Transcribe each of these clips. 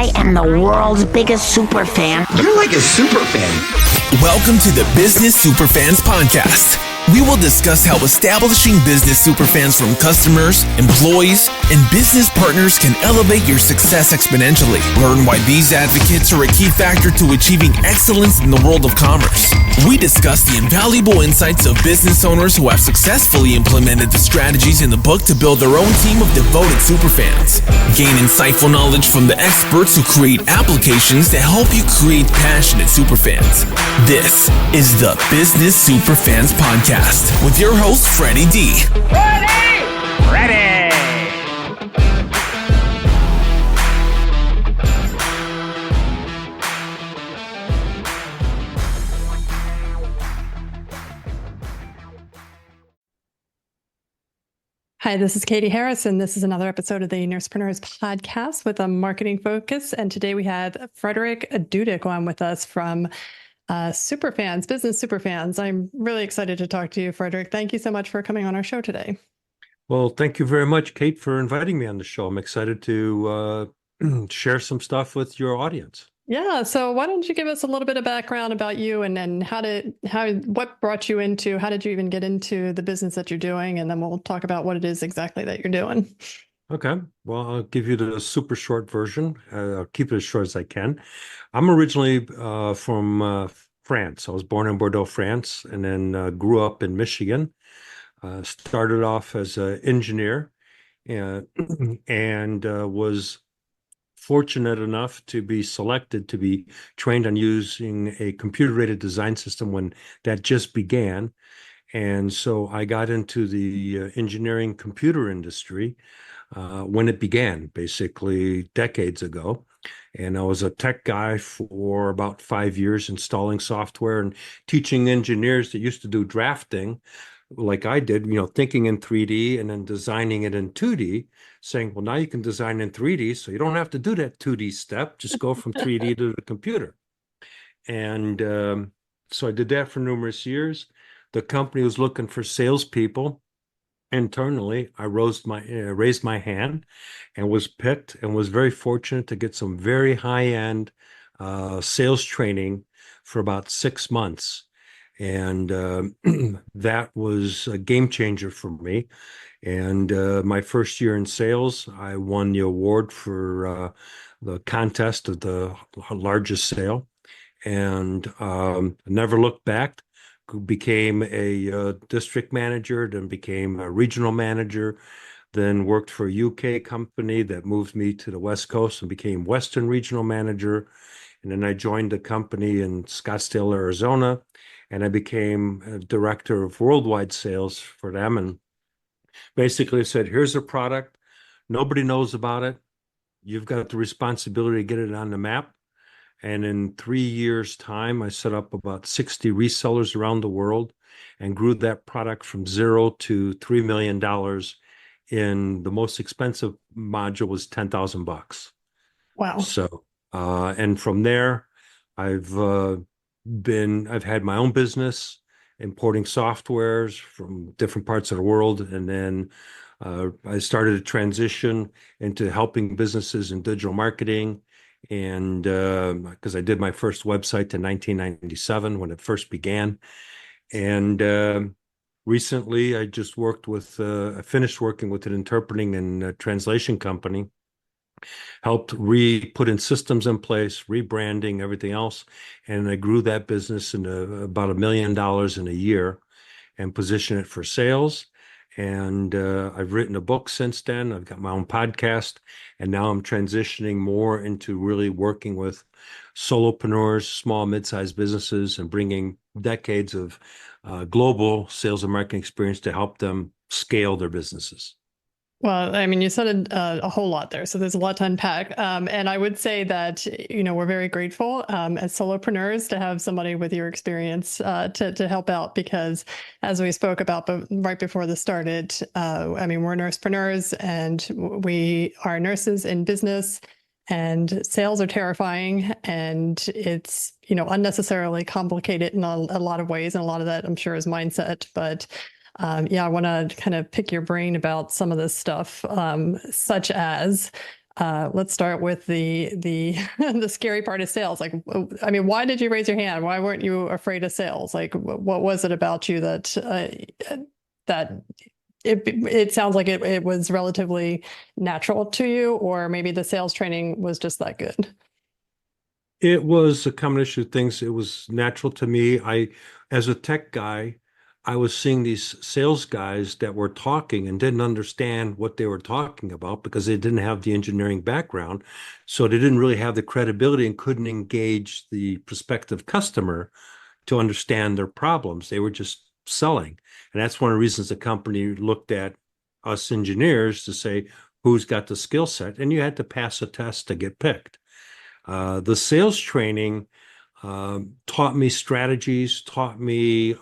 I am the world's biggest super fan. You're like a super fan. Welcome to the Business Superfans Podcast. We will discuss how establishing business superfans from customers, employees, and business partners can elevate your success exponentially. Learn why these advocates are a key factor to achieving excellence in the world of commerce. We discuss the invaluable insights of business owners who have successfully implemented the strategies in the book to build their own team of devoted superfans. Gain insightful knowledge from the experts who create applications to help you create passionate superfans. This is the Business Superfans Podcast with your host, Freddie D. Ready! Hi, this is Katie Harris, and this is another episode of the Nurse Pruners Podcast with a marketing focus. And today we had Frederick Dudek on with us from Superfans, Business Superfans. I'm really excited to talk to you, Frederick. Thank you so much for coming on our show today. Well, thank you very much, Kate, for inviting me on the show. I'm excited to share some stuff with your audience. Yeah. So why don't you give us a little bit of background about you and then what brought you into, how did you even get into the business that you're doing? And then we'll talk about what it is exactly that you're doing. Okay. Well, I'll give you the super short version. I'll keep it as short as I can. I'm originally from France. I was born in Bordeaux, France, and then grew up in Michigan. Started off as an engineer and was fortunate enough to be selected to be trained on using a computer-aided design system when that just began. And so I got into the engineering computer industry when it began, basically decades ago. And I was a tech guy for about 5 years, installing software and teaching engineers that used to do drafting like I did, thinking in 3D and then designing it in 2D, saying, well, now you can design in 3D, so you don't have to do that 2D step. Just go from 3D to the computer. And so I did that for numerous years. The company was looking for salespeople. Internally, I raised my hand and was picked and was very fortunate to get some very high-end sales training for about 6 months. And that was a game changer for me. And my first year in sales, I won the award for the contest of the largest sale, and never looked back. Became a district manager, then became a regional manager, then worked for a UK company that moved me to the West Coast and became Western regional manager. And then I joined a company in Scottsdale, Arizona, and I became a director of worldwide sales for them. And basically said, here's a product. Nobody knows about it. You've got the responsibility to get it on the map. And in 3 years' time, I set up about 60 resellers around the world and grew that product from $0 to $3 million. In the most expensive module was $10,000. Wow. So, and from there, I've had my own business importing softwares from different parts of the world. And then I started a transition into helping businesses in digital marketing. And because I did my first website in 1997 when it first began. And recently I just I finished working with an interpreting and translation company, helped put in systems in place, rebranding, everything else. And I grew that business into about $1 million in a year and positioned it for sales. And I've written a book since then. I've got my own podcast, and now I'm transitioning more into really working with solopreneurs, small, mid-sized businesses, and bringing decades of global sales and marketing experience to help them scale their businesses. Well, I mean, you said a whole lot there, so there's a lot to unpack. And I would say that, we're very grateful as solopreneurs to have somebody with your experience to help out, because as we spoke about right before this started, we're nursepreneurs and we are nurses in business, and sales are terrifying, and it's, unnecessarily complicated in a lot of ways. And a lot of that, I'm sure, is mindset. But I want to kind of pick your brain about some of this stuff, such as Let's start with the the scary part of sales. Like, I mean, why did you raise your hand? Why weren't you afraid of sales? Like, what was it about you that that it sounds like it was relatively natural to you, or maybe the sales training was just that good? It was a combination of things. It was natural to me. As a tech guy, I was seeing these sales guys that were talking and didn't understand what they were talking about because they didn't have the engineering background. So they didn't really have the credibility and couldn't engage the prospective customer to understand their problems. They were just selling. And that's one of the reasons the company looked at us engineers to say, who's got the skill set? And you had to pass a test to get picked. The sales training taught me strategies, taught me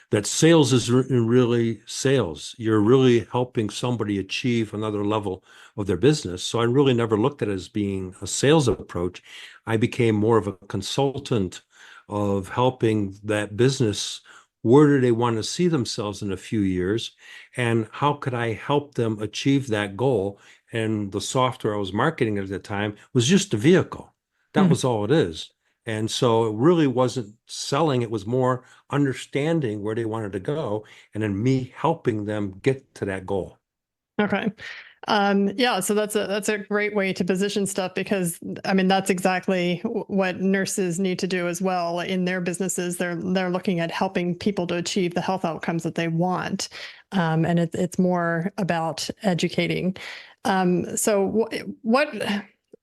that sales is really sales. You're really helping somebody achieve another level of their business. So I really never looked at it as being a sales approach. I became more of a consultant of helping that business. Where do they want to see themselves in a few years? And how could I help them achieve that goal? And the software I was marketing at the time was just a vehicle. That was all it is. And so it really wasn't selling. It was more understanding where they wanted to go and then me helping them get to that goal. Okay. Yeah, so that's a great way to position stuff because I mean that's exactly what nurses need to do as well in their businesses. They're looking at helping people to achieve the health outcomes that they want, and it's more about educating. So what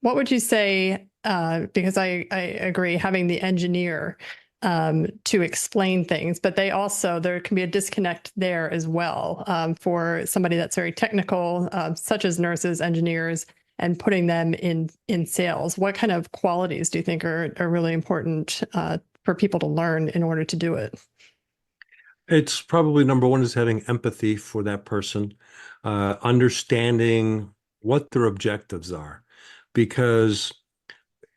would you say? Because I agree, having the engineer to explain things, but there can be a disconnect there as well for somebody that's very technical, such as nurses, engineers, and putting them in sales. What kind of qualities do you think are really important for people to learn in order to do it? It's probably number one is having empathy for that person, understanding what their objectives are. Because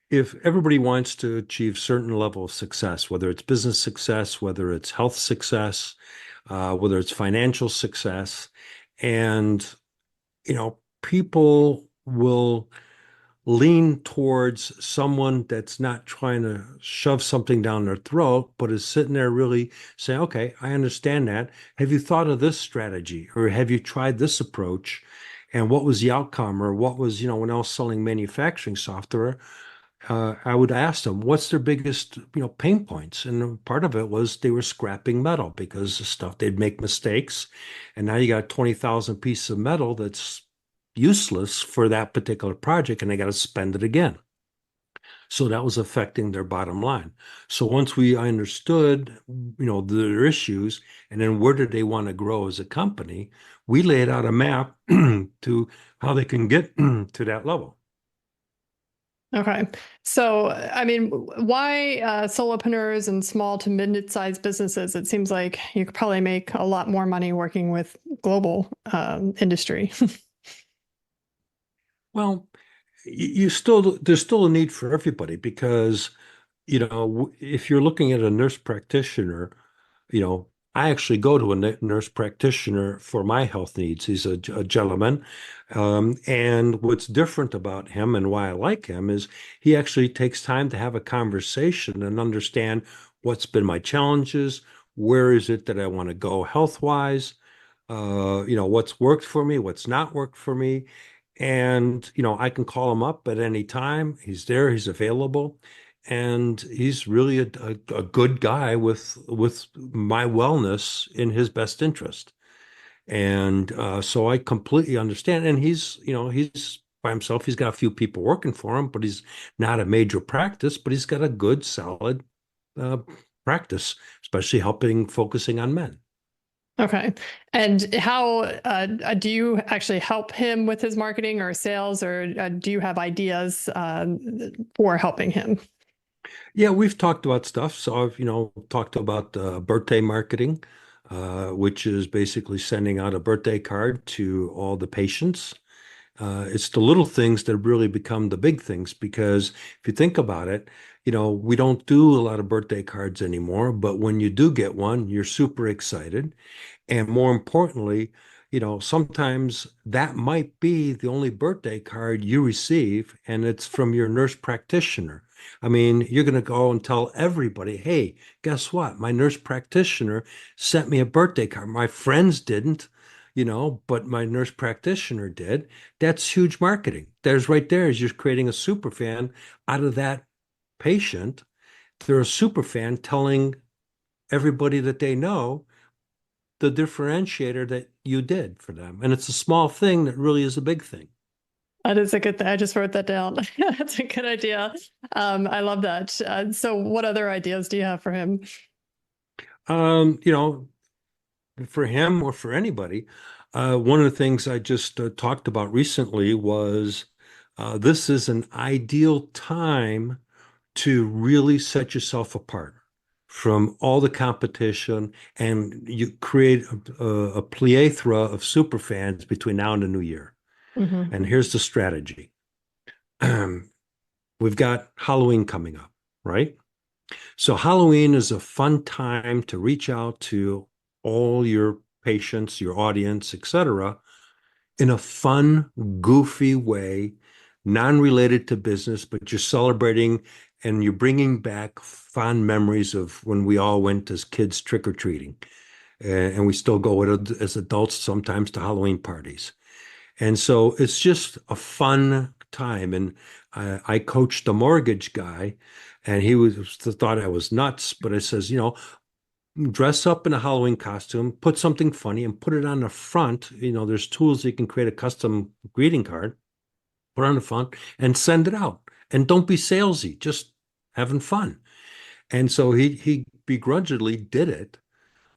if everybody wants to achieve certain level of success, whether it's business success, whether it's health success, whether it's financial success, and people will lean towards someone that's not trying to shove something down their throat, but is sitting there really saying, okay, I understand that. Have you thought of this strategy? Or have you tried this approach? And what was the outcome? Or what was, when I was selling manufacturing software, I would ask them, what's their biggest, pain points? And part of it was they were scrapping metal because the stuff, they'd make mistakes. And now you got 20,000 pieces of metal that's useless for that particular project, and they got to spend it again. So that was affecting their bottom line. So once we understood, their issues, and then where did they want to grow as a company, we laid out a map to how they can get to that level. Okay. So, I mean, why solopreneurs and small to mid-sized businesses? It seems like you could probably make a lot more money working with global industry. Well, there's still a need for everybody because, if you're looking at a nurse practitioner, I actually go to a nurse practitioner for my health needs. He's a gentleman. And what's different about him and why I like him is he actually takes time to have a conversation and understand what's been my challenges, where is it that I want to go health-wise, what's worked for me, what's not worked for me. And, I can call him up at any time. He's there, he's available. And he's really a good guy with my wellness in his best interest. And so I completely understand. And he's by himself. He's got a few people working for him, but he's not a major practice, but he's got a good, solid practice, especially focusing on men. Okay. And how do you actually help him with his marketing or sales, or do you have ideas for helping him? Yeah, we've talked about stuff. So I've, talked about birthday marketing, which is basically sending out a birthday card to all the patients. It's the little things that really become the big things because if you think about it, we don't do a lot of birthday cards anymore, but when you do get one, you're super excited. And more importantly, sometimes that might be the only birthday card you receive, and it's from your nurse practitioner. I mean, you're going to go and tell everybody, hey, guess what? My nurse practitioner sent me a birthday card. My friends didn't, but my nurse practitioner did. That's huge marketing. There's right there is you're creating a super fan out of that patient. They're a super fan telling everybody that they know the differentiator that you did for them. And it's a small thing that really is a big thing. That is a good thing. I just wrote that down. That's a good idea. I love that. So what other ideas do you have for him? For him or for anybody, one of the things I just talked about recently was this is an ideal time to really set yourself apart from all the competition, and you create a plethora of super fans between now and the new year. Mm-hmm. And here's the strategy. We've got Halloween coming up, right? So Halloween is a fun time to reach out to all your patients, your audience, etc., in a fun, goofy way, non-related to business, but you're celebrating and you're bringing back fond memories of when we all went as kids trick-or-treating. And we still go as adults sometimes to Halloween parties. And so it's just a fun time. And I coached a mortgage guy, and he thought I was nuts, but I says, dress up in a Halloween costume, put something funny and put it on the front. There's tools you can create a custom greeting card, put it on the front and send it out. And don't be salesy, just having fun. And so he begrudgingly did it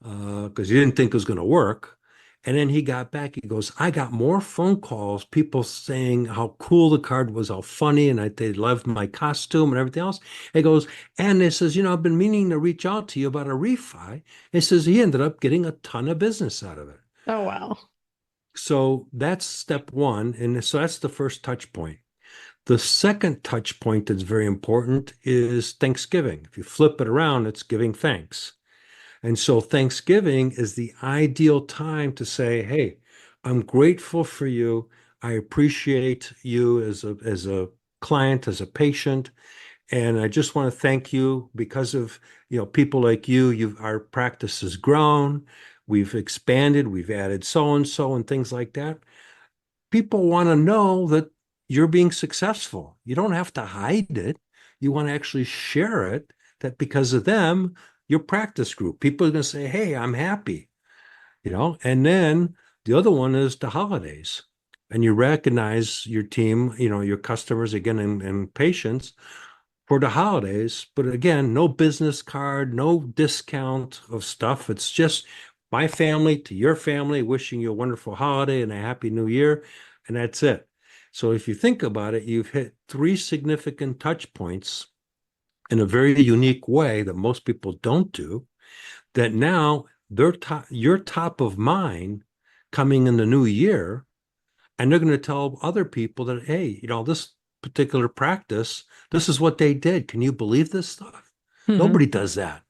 because he didn't think it was going to work. And then he got back, he goes, I got more phone calls, people saying how cool the card was, how funny, and they loved my costume and everything else. He goes, and he says, I've been meaning to reach out to you about a refi. He says he ended up getting a ton of business out of it. Oh, wow. So that's step one. And so that's the first touch point. The second touch point that's very important is Thanksgiving. If you flip it around, it's giving thanks. And so Thanksgiving is the ideal time to say, hey, I'm grateful for you. I appreciate you as a client, as a patient. And I just want to thank you because of, people like you, our practice has grown. We've expanded, we've added so-and-so and things like that. People want to know that you're being successful. You don't have to hide it. You want to actually share it, that because of them, your practice group, people are going to say, hey, I'm happy, and then the other one is the holidays, and you recognize your team, your customers again, and patients for the holidays. But again, no business card, no discount of stuff. It's just my family to your family, wishing you a wonderful holiday and a happy new year. And that's it. So if you think about it, you've hit 3 significant touch points in a very unique way that most people don't do, that now you're top of mind coming in the new year, and they're going to tell other people that, hey, this particular practice, this is what they did. Can you believe this stuff? Mm-hmm. Nobody does that.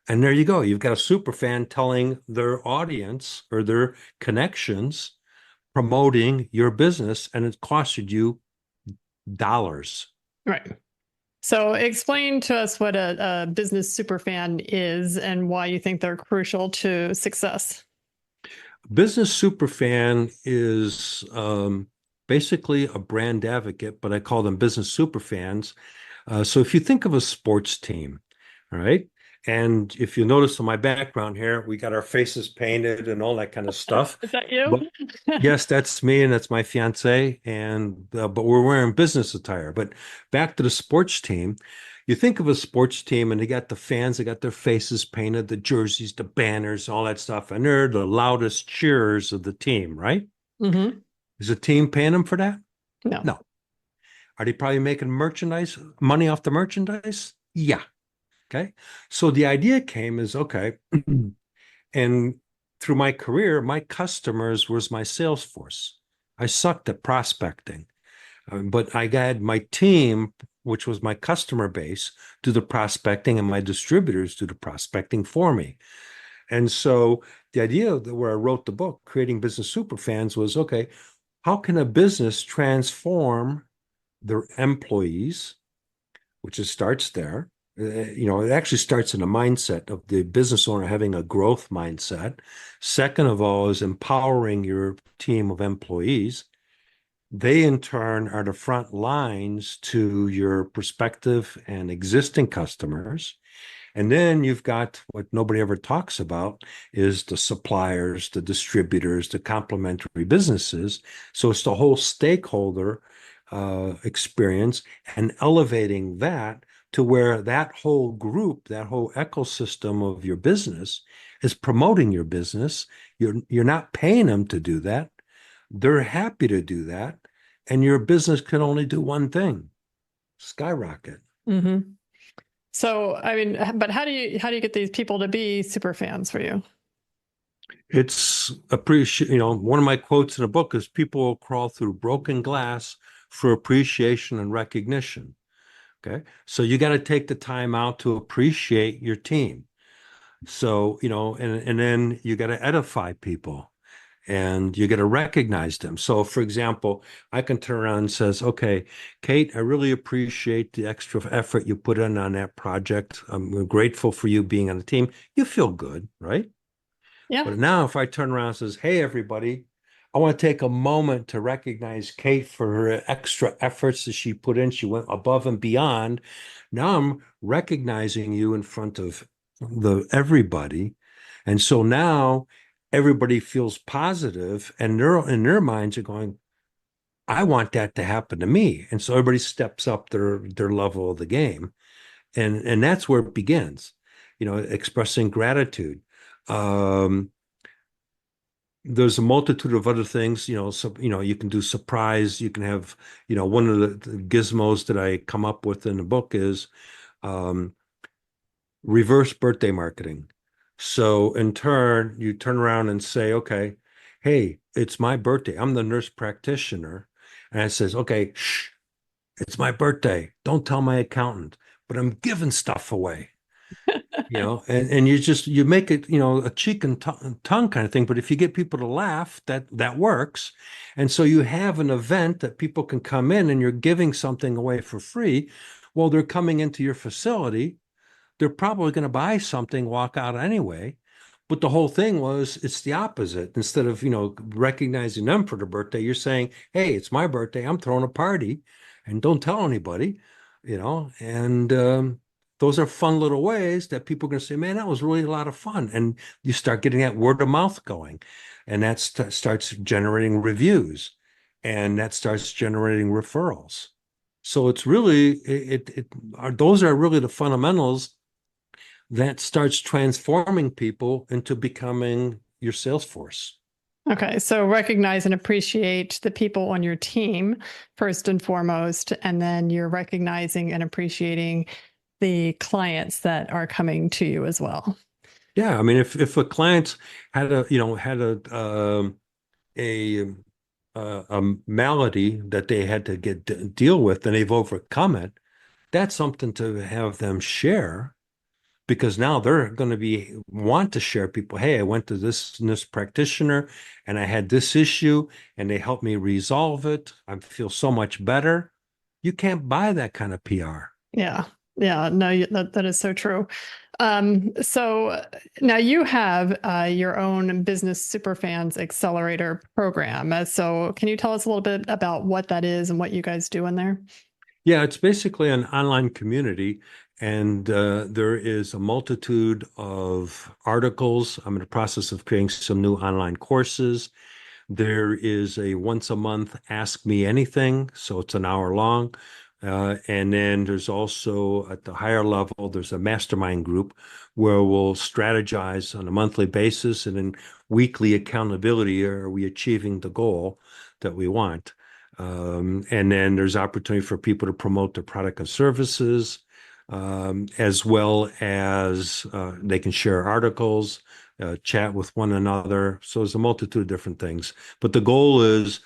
And there you go. You've got a super fan telling their audience or their connections, promoting your business, and it costed you dollars. Right. So explain to us what a business super fan is and why you think they're crucial to success. Business super fan is basically a brand advocate, but I call them business super fans. So if you think of a sports team, all right, and if you notice on my background here, we got our faces painted and all that kind of stuff. Is that you? Yes, that's me, and that's my fiance. And but we're wearing business attire. But back to the sports team, you think of a sports team, and they got the fans, they got their faces painted, the jerseys, the banners, all that stuff, and they're the loudest cheers of the team, right? Mm-hmm. Is the team paying them for that? No. No. Are they probably making money off the merchandise? Yeah. Okay. So the idea came is, okay, and through my career, my customers was my sales force. I sucked at prospecting, but I had my team, which was my customer base, do the prospecting, and my distributors do the prospecting for me. And so the idea that where I wrote the book, Creating Business Superfans, was okay, how can a business transform their employees, which it starts there. It actually starts in a mindset of the business owner having a growth mindset. Second of all is empowering your team of employees. They, in turn, are the front lines to your prospective and existing customers. And then you've got what nobody ever talks about is the suppliers, the distributors, the complementary businesses. So it's the whole stakeholder experience and elevating that to where that whole group, that whole ecosystem of your business is promoting your business. You're not paying them to do that. They're happy to do that. And your business can only do one thing, skyrocket. Mm-hmm. So, I mean, but how do you get these people to be super fans for you? It's appreciate, one of my quotes in the book is people will crawl through broken glass for appreciation and recognition. Okay. So you got to take the time out to appreciate your team. So, and then you got to edify people and you got to recognize them. So, for example, I can turn around and says, okay, Kate, I really appreciate the extra effort you put in on that project. I'm grateful for you being on the team. You feel good, right? Yeah. But now if I turn around and says, hey, everybody, I want to take a moment to recognize Kate for her extra efforts that she put in. She went above and beyond. Now I'm recognizing you in front of everybody. And so now everybody feels positive and they're in their minds are going, I want that to happen to me. And so everybody steps up their level of the game. And that's where it begins, expressing gratitude. There's a multitude of other things, so, you can do surprise. You can have, one of the gizmos that I come up with in the book is reverse birthday marketing. So in turn, you turn around and say, okay, hey, it's my birthday. I'm the nurse practitioner. And it says, okay, shh, it's my birthday. Don't tell my accountant, but I'm giving stuff away. And you make it, a cheek and tongue kind of thing. But if you get people to laugh, that works. And so you have an event that people can come in and you're giving something away for free. Well, they're coming into your facility. They're probably going to buy something, walk out anyway. But the whole thing was it's the opposite. Instead of, recognizing them for their birthday, you're saying, hey, it's my birthday. I'm throwing a party and don't tell anybody, and those are fun little ways that people are going to say, man, that was really a lot of fun. And you start getting that word of mouth going. And that starts generating reviews and that starts generating referrals. So it's really, those are really the fundamentals that starts transforming people into becoming your sales force. Okay, so recognize and appreciate the people on your team first and foremost, and then you're recognizing and appreciating the clients that are coming to you as well. Yeah, I mean, if a client had a malady that they had to deal with and they've overcome it, that's something to have them share. Because now they're going to want to share people. Hey, I went to this practitioner and I had this issue and they helped me resolve it. I feel so much better. You can't buy that kind of PR. Yeah. Yeah. No, that is so true. So now you have your own Business Superfans Accelerator program. So can you tell us a little bit about what that is and what you guys do in there? Yeah, it's basically an online community. And there is a multitude of articles. I'm in the process of creating some new online courses. There is a once a month Ask Me Anything. So it's an hour long. And then there's also at the higher level, there's a mastermind group where we'll strategize on a monthly basis and then weekly accountability. Are we achieving the goal that we want? And then there's opportunity for people to promote their product and services. As well as they can share articles, chat with one another. So there's a multitude of different things. But the goal is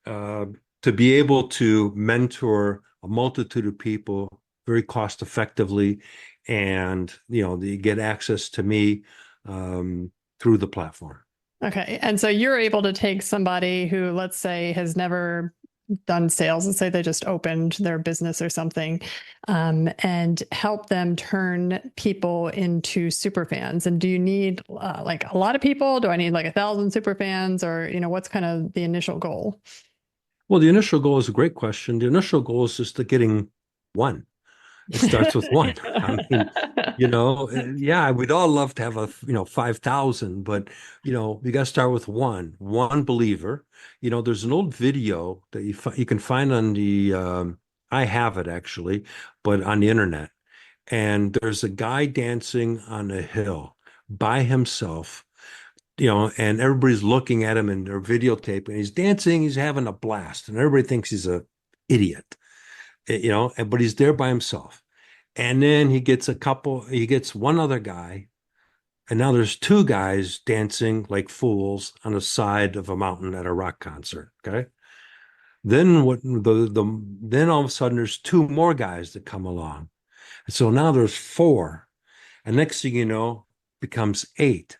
to be able to mentor a multitude of people very cost effectively. And, they get access to me through the platform. Okay. And so you're able to take somebody who, let's say, has never done sales, let's say they just opened their business or something, and help them turn people into super fans. And do you need like a lot of people? Do I need like 1,000 super fans, or, what's kind of the initial goal? Well, the initial goal is a great question. The initial goal is just to getting one. It starts with one. I mean, yeah, we'd all love to have 5,000, but, you got to start with one believer. There's an old video that you can find on I have it actually, but on the internet. And there's a guy dancing on a hill by himself, and everybody's looking at him and they're videotaping. He's dancing, he's having a blast, and everybody thinks he's a idiot, but he's there by himself. And then he gets one other guy, and now there's two guys dancing like fools on the side of a mountain at a rock concert. Okay. Then then all of a sudden there's two more guys that come along. And so now there's four. And next thing you know, becomes eight.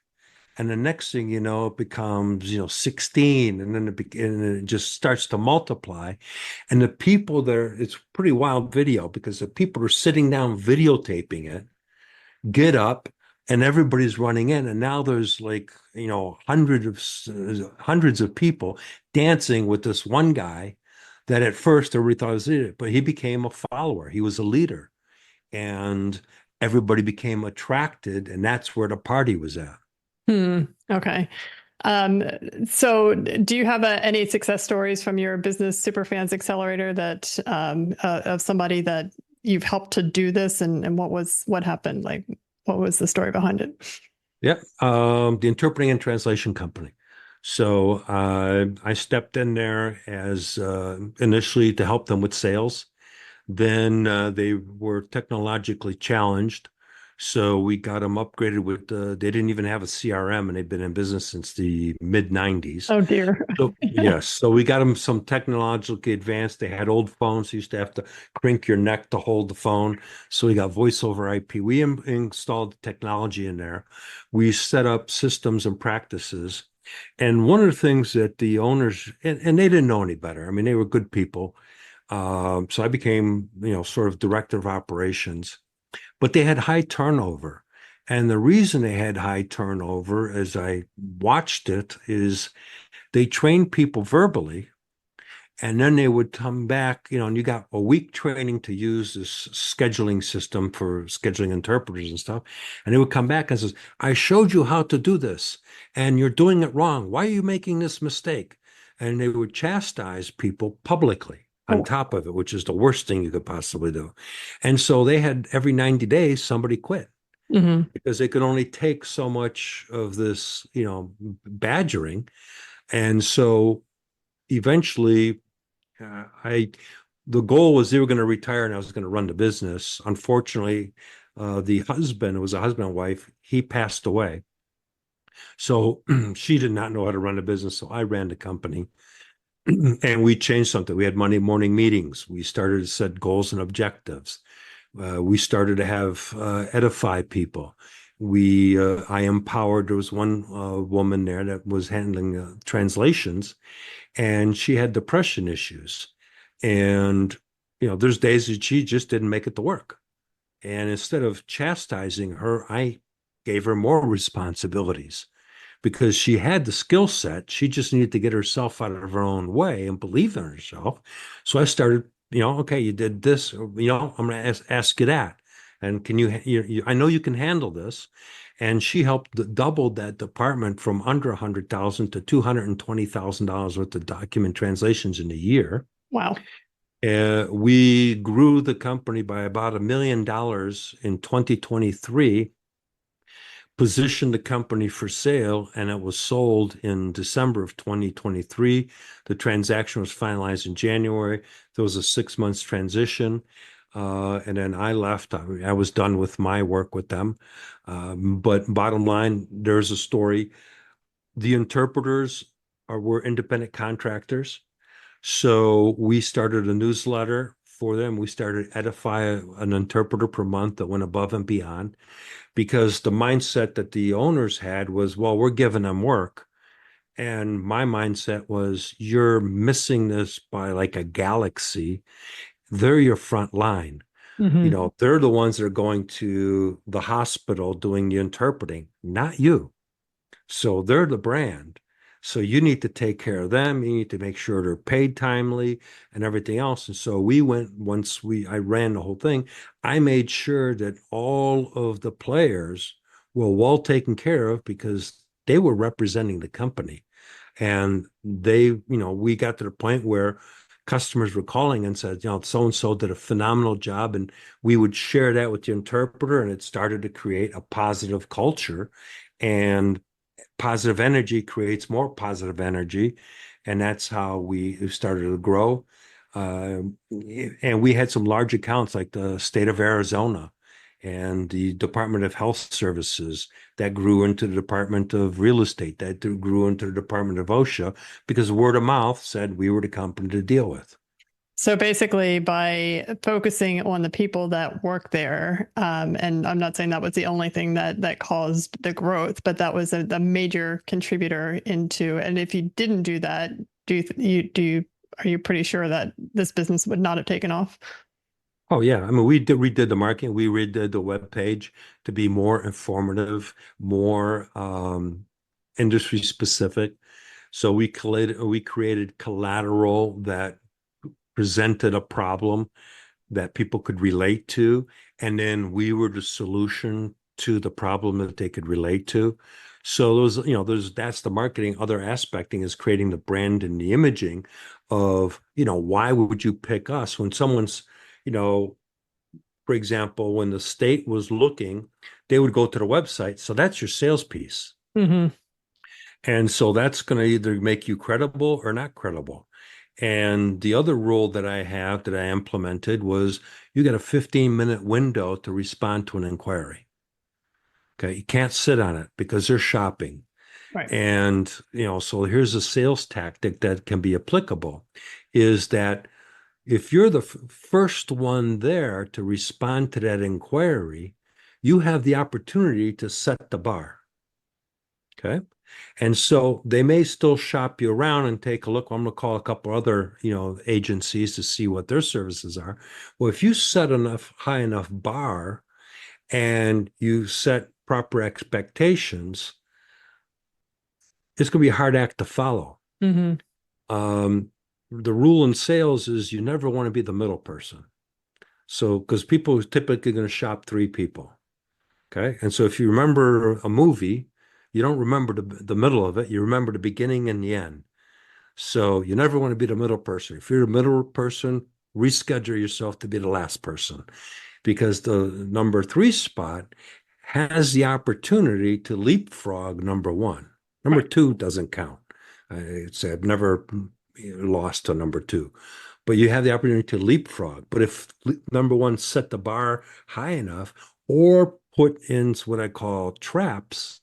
And the next thing you know, it becomes 16, and then it just starts to multiply. And the people there, it's pretty wild video, because the people are sitting down videotaping it, get up, and everybody's running in. And now there's like hundreds of people dancing with this one guy that at first everybody thought was it, but he became a follower. He was a leader, and everybody became attracted, and that's where the party was at. Okay. So do you have any success stories from your business Superfans Accelerator that of somebody that you've helped to do this, and what happened? Like, what was the story behind it? Yep. The interpreting and translation company. So I stepped in there as initially to help them with sales. Then they were technologically challenged. So we got them upgraded with, they didn't even have a CRM, and they've been in business since the mid 90s. Oh, dear. So, yes. So we got them some technologically advanced. They had old phones. You used to have to crink your neck to hold the phone. So we got voice over IP. We installed the technology in there. We set up systems and practices. And one of the things that the owners, and they didn't know any better. I mean, they were good people. So I became, sort of director of operations. But they had high turnover. And the reason they had high turnover, as I watched it, is they trained people verbally, and then they would come back, and you got a week training to use this scheduling system for scheduling interpreters and stuff. And they would come back and says, I showed you how to do this, and you're doing it wrong. Why are you making this mistake? And they would chastise people publicly on top of it, which is the worst thing you could possibly do. And so they had every 90 days, somebody quit, because they could only take so much of this, badgering. And so eventually the goal was they were going to retire and I was going to run the business. Unfortunately, the husband, it was a husband and wife, he passed away. So she did not know how to run a business. So I ran the company. And we changed something. We had Monday morning meetings. We started to set goals and objectives. We started to have edify people. I empowered. There was one woman there that was handling translations, and she had depression issues. And there's days that she just didn't make it to work. And instead of chastising her, I gave her more responsibilities, because she had the skill set. She just needed to get herself out of her own way and believe in herself. So I started, okay, you did this, I'm going to ask you that. And can I know you can handle this. And she helped double that department from under $100,000 to $220,000 worth of document translations in a year. Wow. We grew the company by about $1 million in 2023. Positioned the company for sale, and it was sold in December of 2023. The transaction was finalized in January. There was a 6 months transition. And then I left. I was done with my work with them. But bottom line, there's a story. The interpreters were independent contractors. So we started a newsletter for them. We started Edify, an interpreter per month that went above and beyond, because the mindset that the owners had was, well, we're giving them work. And my mindset was, you're missing this by like a galaxy. They're your front line. Mm-hmm. They're the ones that are going to the hospital doing the interpreting, not you. So they're the brand. So you need to take care of them. You need to make sure they're paid timely and everything else. And so I ran the whole thing, I made sure that all of the players were well taken care of because they were representing the company. And we got to the point where customers were calling and said, so-and-so did a phenomenal job. And we would share that with the interpreter, and it started to create a positive culture. And positive energy creates more positive energy. And that's how we started to grow. And we had some large accounts like the state of Arizona and the Department of Health Services that grew into the Department of Real Estate, that grew into the Department of OSHA, because word of mouth said we were the company to deal with. So basically, by focusing on the people that work there, and I'm not saying that was the only thing that caused the growth, but that was a major contributor into. And if you didn't do that, are you pretty sure that this business would not have taken off? Oh yeah, I mean we redid the marketing, we redid the web page to be more informative, more industry specific. So we created collateral that presented a problem that people could relate to, and then we were the solution to the problem that they could relate to. So that's the marketing. Other aspecting is creating the brand and the imaging of, why would you pick us when someone's, for example, when the state was looking, they would go to the website. So that's your sales piece. Mm-hmm. And so that's going to either make you credible or not credible. And the other rule that I implemented was you got a 15-minute window to respond to an inquiry. Okay. You can't sit on it because they're shopping. Right. And, so here's a sales tactic that can be applicable, is that if you're the first one there to respond to that inquiry, you have the opportunity to set the bar. Okay. And so they may still shop you around and take a look. I'm going to call a couple other, agencies to see what their services are. Well, if you set high enough bar and you set proper expectations, it's going to be a hard act to follow. Mm-hmm. The rule in sales is you never want to be the middle person. So, because people are typically going to shop three people. Okay. And so if you remember a movie, you don't remember the middle of it. You remember the beginning and the end. So you never want to be the middle person. If you're the middle person, reschedule yourself to be the last person, because the number 3 spot has the opportunity to leapfrog number 1. Number 2 doesn't count. I've never lost to number 2, but you have the opportunity to leapfrog. But if number 1 set the bar high enough or put in what I call traps,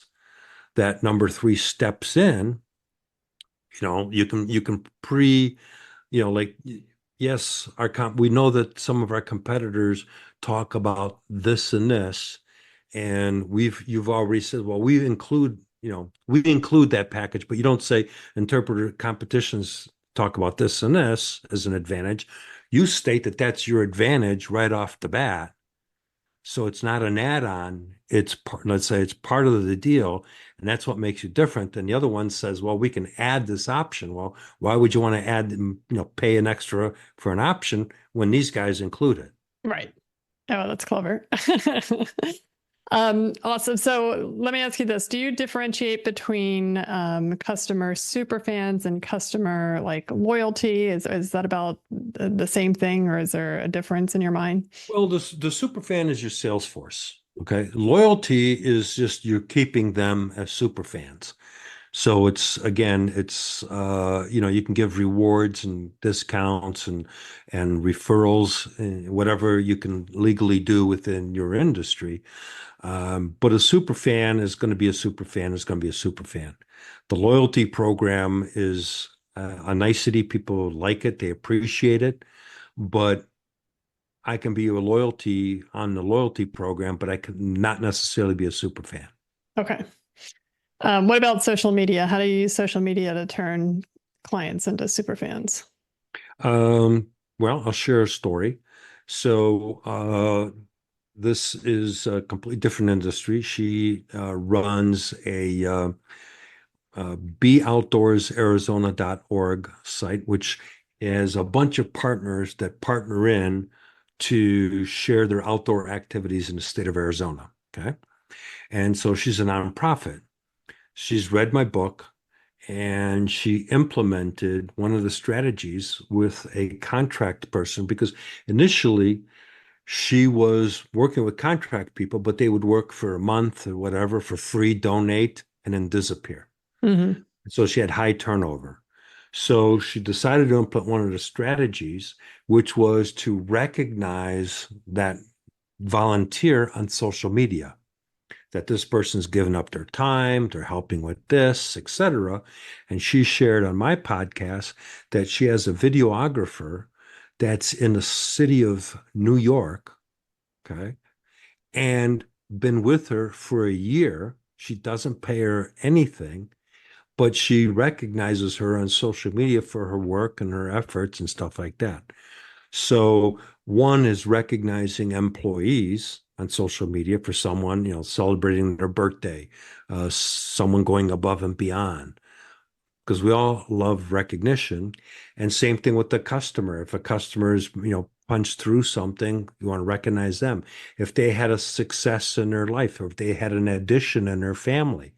that number 3 steps in, you can yes, we know that some of our competitors talk about this and this, and you've already said, well, we include that package, but you don't say interpreter competitions talk about this and this as an advantage. You state that that's your advantage right off the bat. So it's not an add-on. Let's say it's part of the deal, and that's what makes you different. And the other one says, well, we can add this option. Well, why would you want to pay an extra for an option when these guys include it? Right. Oh, that's clever. Awesome. So let me ask you this. Do you differentiate between customer superfans and customer loyalty? Is that about the same thing, or is there a difference in your mind? Well, the superfan is your sales force. Okay. Loyalty is just you're keeping them as superfans. So you can give rewards and discounts and referrals and whatever you can legally do within your industry. But a super fan is going to be a super fan is going to be a super fan. The loyalty program is a nicety. People like it. They appreciate it. But I can be a loyalty on the loyalty program, but I can not necessarily be a super fan. Okay. What about social media? How do you use social media to turn clients into super fans? Well, I'll share a story. So, this is a completely different industry. She runs a beoutdoorsarizona.org site, which has a bunch of partners that partner in to share their outdoor activities in the state of Arizona. Okay. And so she's a nonprofit. She's read my book and she implemented one of the strategies with a contract person because initially she was working with contract people, but they would work for a month or whatever for free, donate, and then disappear. Mm-hmm. So she had high turnover. So she decided to implement one of the strategies, which was to recognize that volunteer on social media, that this person's given up their time, they're helping with this, etc. And she shared on my podcast that she has a videographer that's in the city of New York, okay, and been with her for a year. She doesn't pay her anything, but she recognizes her on social media for her work and her efforts and stuff like that. So one is recognizing employees on social media for someone, celebrating their birthday, someone going above and beyond, because we all love recognition. And same thing with the customer. If a customer is, punched through something, you want to recognize them. If they had a success in their life, or if they had an addition in their family,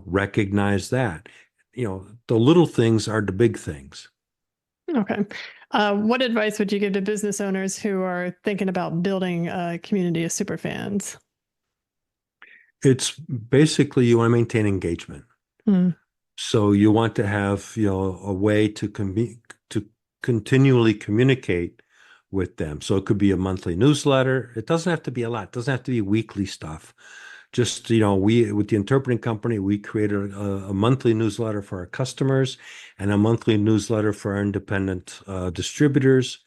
recognize that. The little things are the big things. Okay. What advice would you give to business owners who are thinking about building a community of super fans? It's basically you want to maintain engagement. Mm. So you want to have, a way to continually communicate with them. So it could be a monthly newsletter. It doesn't have to be a lot. It doesn't have to be weekly stuff. Just, we, with the interpreting company, we created a monthly newsletter for our customers and a monthly newsletter for our independent distributors.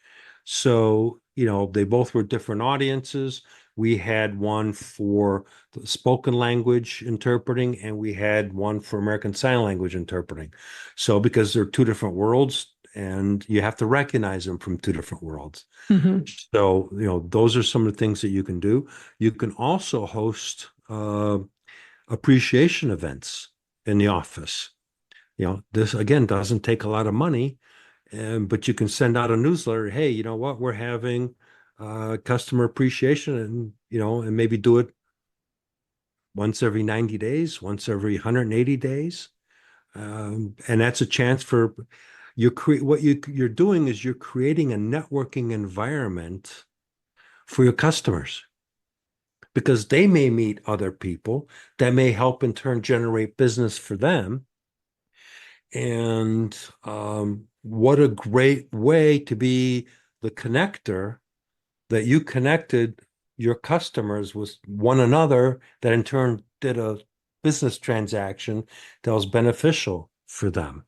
So, they both were different audiences. We had one for spoken language interpreting, and we had one for American Sign Language interpreting. So, because they're two different worlds, and you have to recognize them from two different worlds. Mm-hmm. So, those are some of the things that you can do. You can also host appreciation events in the office. This again doesn't take a lot of money, but you can send out a newsletter. Hey, you know what? We're having customer appreciation, and maybe do it once every 90 days, once every 180 days. And that's a chance for what you're doing is you're creating a networking environment for your customers, because they may meet other people that may help in turn generate business for them. And what a great way to be the connector, that you connected your customers with one another, that in turn did a business transaction that was beneficial for them.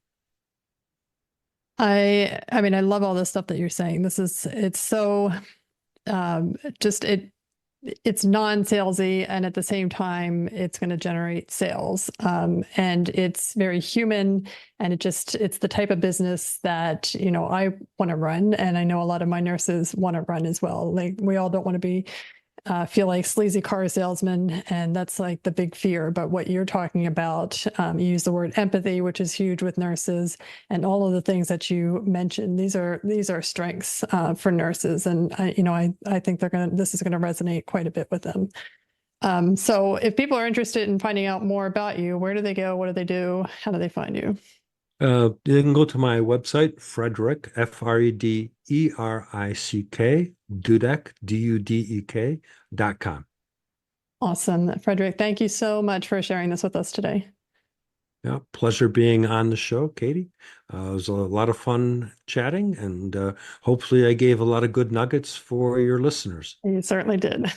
I mean, I love all this stuff that you're saying. It's so it's non-salesy, and at the same time, it's going to generate sales. And it's very human, and it's the type of business that, I want to run. And I know a lot of my nurses want to run as well. Like, we all don't want to feel like sleazy car salesmen, and that's like the big fear. But what you're talking about, you use the word empathy, which is huge with nurses, and all of the things that you mentioned. These are strengths for nurses, and I think this is gonna resonate quite a bit with them. So if people are interested in finding out more about you, where do they go? What do they do? How do they find you? You can go to my website, Frederick, Frederick, Dudek, Dudek.com. Awesome. Frederick, thank you so much for sharing this with us today. Yeah, pleasure being on the show, Katie. It was a lot of fun chatting, and hopefully I gave a lot of good nuggets for your listeners. You certainly did.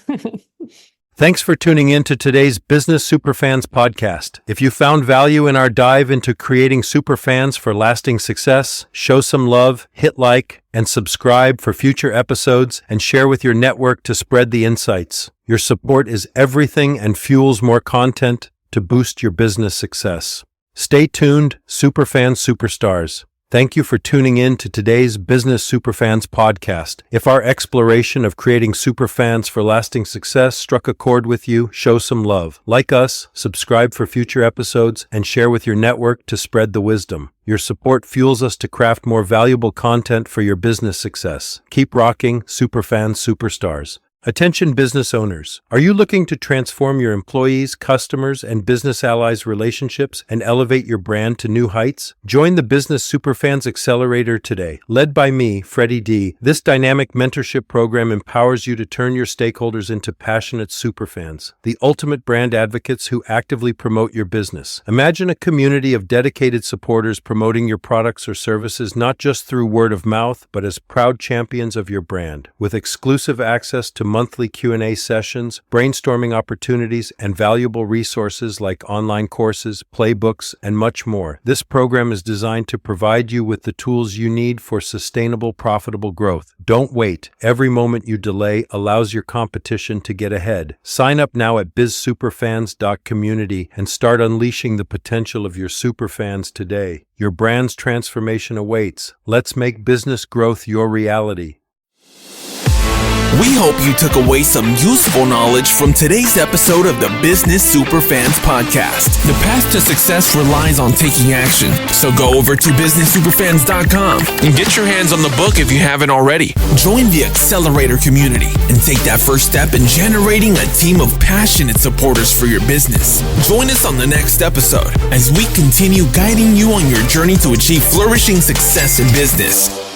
Thanks for tuning in to today's Business Superfans podcast. If you found value in our dive into creating superfans for lasting success, show some love, hit like, and subscribe for future episodes, and share with your network to spread the insights. Your support is everything and fuels more content to boost your business success. Stay tuned, Superfan superstars. Thank you for tuning in to today's Business Superfans podcast. If our exploration of creating superfans for lasting success struck a chord with you, show some love. Like us, subscribe for future episodes, and share with your network to spread the wisdom. Your support fuels us to craft more valuable content for your business success. Keep rocking, Superfans superstars. Attention business owners. Are you looking to transform your employees, customers, and business allies' relationships and elevate your brand to new heights? Join the Business Superfans Accelerator today. Led by me, Freddie D., this dynamic mentorship program empowers you to turn your stakeholders into passionate superfans, the ultimate brand advocates who actively promote your business. Imagine a community of dedicated supporters promoting your products or services not just through word of mouth, but as proud champions of your brand. With exclusive access to monthly Q&A sessions, brainstorming opportunities, and valuable resources like online courses, playbooks, and much more. This program is designed to provide you with the tools you need for sustainable, profitable growth. Don't wait. Every moment you delay allows your competition to get ahead. Sign up now at bizsuperfans.community and start unleashing the potential of your superfans today. Your brand's transformation awaits. Let's make business growth your reality. We hope you took away some useful knowledge from today's episode of the Business Superfans Podcast. The path to success relies on taking action. So go over to businesssuperfans.com and get your hands on the book if you haven't already. Join the Accelerator community and take that first step in generating a team of passionate supporters for your business. Join us on the next episode as we continue guiding you on your journey to achieve flourishing success in business.